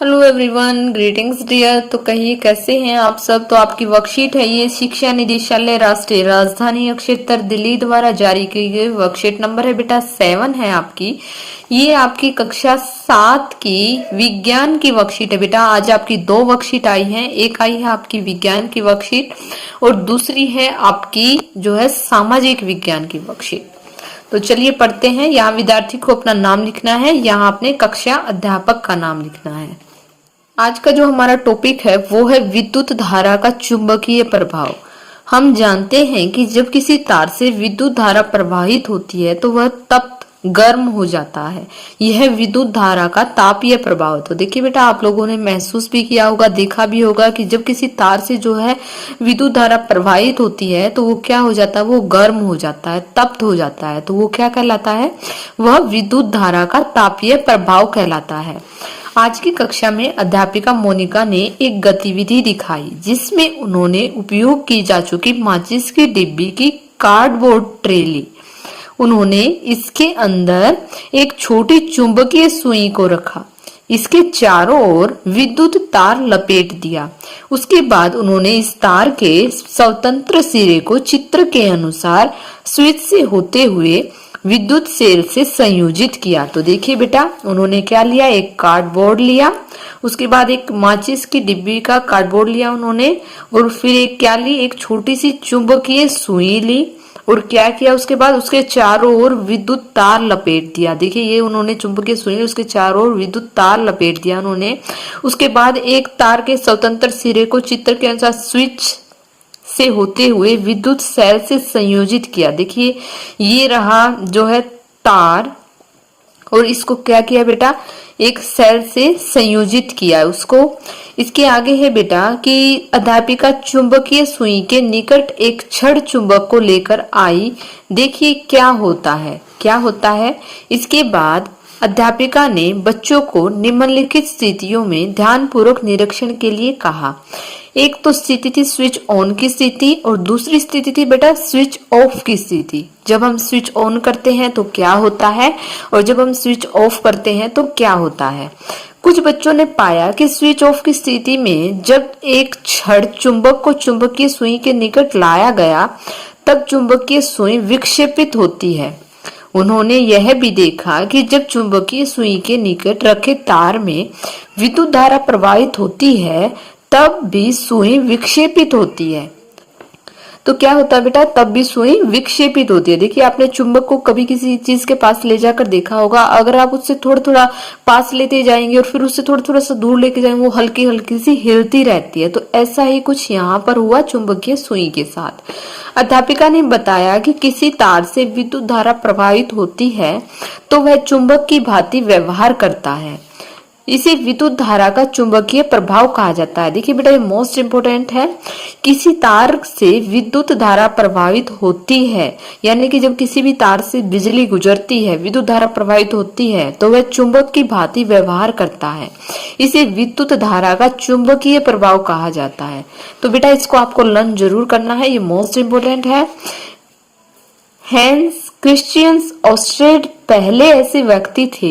Hello everyone, greetings dear. तो कहिए कैसे हैं आप सब। तो आपकी वर्कशीट है ये शिक्षा निदेशालय राष्ट्रीय राजधानी क्षेत्र दिल्ली द्वारा जारी की गई वर्कशीट नंबर है बेटा 7 है आपकी। ये आपकी कक्षा 7 की विज्ञान की वर्कशीट है बेटा। आज आपकी 2 वर्कशीट आई हैं, एक आई है आपकी विज्ञान की वर्कशीट और दूसरी है आपकी जो है सामाजिक विज्ञान की वर्कशीट। तो चलिए पढ़ते हैं। यहाँ विद्यार्थी को अपना नाम लिखना है, यहाँ अपने कक्षा अध्यापक का नाम लिखना है। आज का जो हमारा टॉपिक है वो है विद्युत धारा का चुंबकीय प्रभाव। हम जानते हैं कि जब किसी तार से विद्युत धारा प्रवाहित होती है तो वह तप्त गर्म हो जाता है। यह विद्युत धारा का तापीय प्रभाव है। तो देखिए बेटा, आप लोगों ने महसूस भी किया होगा, देखा भी होगा कि जब किसी तार से जो है विद्युत धारा प्रवाहित होती है तो वो क्या हो जाता है, वो गर्म हो जाता है, तप्त हो जाता है। तो वो क्या कहलाता है, वह विद्युत धारा का तापीय प्रभाव कहलाता है। आज की कक्षा में अध्यापिका मोनिका ने एक गतिविधि दिखाई जिसमें उन्होंने उपयोग की जा चुकी माचिस की डिब्बी की कार्डबोर्ड ट्रे ली। उन्होंने इसके अंदर एक छोटी चुंबकीय सुई को रखा, इसके चारों ओर विद्युत तार लपेट दिया। उसके बाद उन्होंने इस तार के स्वतंत्र सिरे को चित्र के अनुसार स्विच से होते हुए विद्युत सेल से संयोजित किया। तो देखिए बेटा, उन्होंने क्या लिया, एक कार्डबोर्ड लिया, उसके बाद एक माचिस की डिब्बी का कार्डबोर्ड लिया उन्होंने, और फिर एक क्या ली, एक छोटी सी चुंबकीय सुई ली और क्या किया, उसके बाद उसके चारों ओर विद्युत तार लपेट दिया। देखिए ये उन्होंने चुंबकीय सुई, उसके चारों ओर विद्युत तार लपेट दिया उन्होंने। उसके बाद एक तार के स्वतंत्र सिरे को चित्र के अनुसार स्विच से होते हुए विद्युत सेल से संयोजित किया। देखिए ये रहा जो है तार, और इसको क्या किया बेटा, एक सेल से संयोजित किया उसको। इसके आगे है बेटा कि अध्यापिका चुंबकीय सुई के निकट एक छड़ चुंबक को लेकर आई। देखिए क्या होता है, क्या होता है। इसके बाद अध्यापिका ने बच्चों को निम्नलिखित स्थितियों में ध्यानपूर्वक निरीक्षण के लिए कहा। एक तो स्थिति थी स्विच ऑन की स्थिति और दूसरी स्थिति थी बेटा स्विच ऑफ की स्थिति। जब हम स्विच ऑन करते हैं तो क्या होता है और जब हम स्विच ऑफ करते हैं तो क्या होता है। कुछ बच्चों ने पाया कि स्विच ऑफ की स्थिति में जब एक छड़ चुंबक को चुंबकीय सुई के निकट लाया गया तब चुंबकीय सुई विक्षेपित होती है। उन्होंने यह भी देखा कि जब चुंबकीय सुई के निकट रखे तार में विद्युत धारा प्रवाहित होती है तब भी सुई विक्षेपित होती है। तो क्या होता है बेटा, तब भी सुई विक्षेपित होती है। देखिए आपने चुंबक को कभी किसी चीज के पास ले जाकर देखा होगा, अगर आप उससे थोड़ा थोड़ा पास लेते जाएंगे और फिर उससे थोड़ा थोड़ा सा दूर लेके जाएंगे, वो हल्की हल्की सी हिलती रहती है। तो ऐसा ही कुछ यहाँ पर हुआ चुंबकीय सुई के साथ। अध्यापिका ने बताया कि किसी तार से विद्युत धारा प्रवाहित होती है तो वह चुंबक की भांति व्यवहार करता है। इसे विद्युत धारा का चुंबकीय प्रभाव कहा जाता है। देखिए बेटा, ये मोस्ट इंपोर्टेंट है। किसी तार से विद्युत धारा प्रवाहित होती है, यानी कि जब किसी भी तार से बिजली गुजरती है, विद्युत धारा प्रवाहित होती है तो वह चुंबक की भांति व्यवहार करता है। इसे विद्युत धारा का चुंबकीय प्रभाव कहा जाता है। तो बेटा इसको आपको लर्न जरूर करना है, ये मोस्ट इंपोर्टेंट है। हैंस क्रिश्चियन ऑस्ट्रेड पहले ऐसे व्यक्ति थे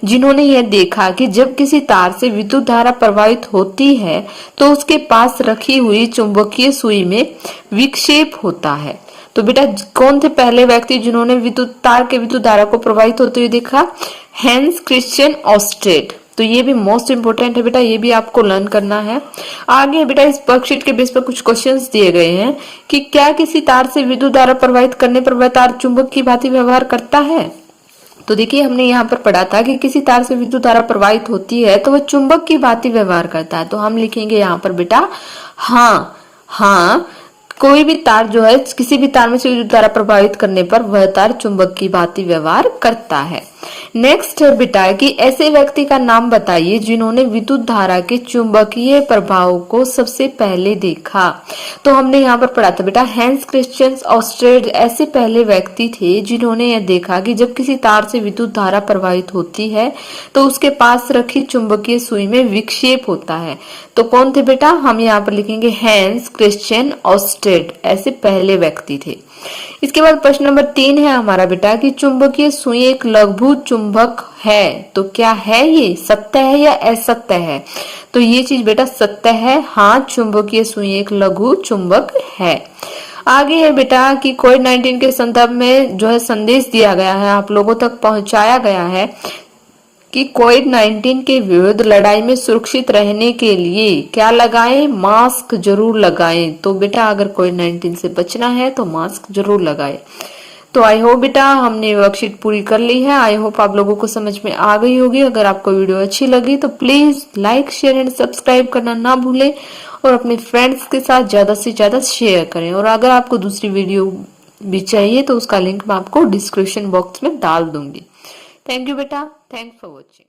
जिन्होंने यह देखा कि जब किसी तार से विद्युत धारा प्रवाहित होती है तो उसके पास रखी हुई चुंबकीय सुई में विक्षेप होता है। तो बेटा कौन थे पहले व्यक्ति जिन्होंने विद्युत तार के विद्युत धारा को प्रवाहित होते हुए देखा, हैंस क्रिश्चियन ऑस्ट्रेड। तो ये भी मोस्ट इंपोर्टेंट है बेटा, ये भी आपको लर्न करना है। आगे बेटा इस वर्कशीट के बेस पर कुछ क्वेश्चंस दिए गए हैं कि क्या किसी तार से विद्युत धारा प्रवाहित करने पर वह तार चुंबक की भांति व्यवहार करता है। तो देखिए हमने यहाँ पर पढ़ा था कि किसी तार से विद्युत धारा प्रवाहित होती है तो वह चुंबक की भांति व्यवहार करता है। तो हम लिखेंगे यहाँ पर बेटा हाँ, हाँ कोई भी तार जो है किसी भी तार में से विद्युत धारा प्रभावित करने पर वह तार चुंबक की भांति व्यवहार करता है। नेक्स्ट है बेटा कि ऐसे व्यक्ति का नाम बताइए जिन्होंने विद्युत धारा के चुंबकीय प्रभाव को सबसे पहले देखा। तो हमने यहाँ पर पढ़ा था बेटा हैंस क्रिश्चियन ऑस्ट्रेड ऐसे पहले व्यक्ति थे जिन्होंने यह देखा कि जब किसी तार से विद्युत धारा प्रवाहित होती है तो उसके पास रखी चुंबकीय सुई में विक्षेप होता है। तो कौन थे बेटा, हम यहाँ पर लिखेंगे हैंस क्रिश्चियन ऑस्ट्रेड ऐसे पहले व्यक्ति थे। इसके बाद प्रश्न नंबर 3 है हमारा बेटा कि चुंबकीय सुई एक लघु चुंबक है, तो क्या है ये सत्य है या असत्य है? तो ये चीज बेटा सत्य है। हाँ, चुंबकीय सुई एक लघु चुंबक है। आगे है बेटा कि कोविड-19 के संदर्भ में जो है संदेश दिया गया है, आप लोगों तक पहुंचाया गया है कि कोविड-19 के विरुद्ध लड़ाई में सुरक्षित रहने के लिए क्या लगाएं? मास्क जरूर लगाएं। तो बेटा अगर कोविड-19 से बचना है तो मास्क जरूर लगाएं। तो आई होप बेटा हमने वर्कशीट पूरी कर ली है। आई होप आप लोगों को समझ में आ गई होगी। अगर आपको वीडियो अच्छी लगी तो please like, share and subscribe करना ना भूलें और अपने फ्रेंड्स के साथ ज्यादा से ज्यादा शेयर करें। और अगर आपको दूसरी वीडियो भी चाहिए तो उसका लिंक मैं आपको डिस्क्रिप्शन बॉक्स में डाल दूंगी। थैंक यू बेटा, थैंक्स फॉर वॉचिंग।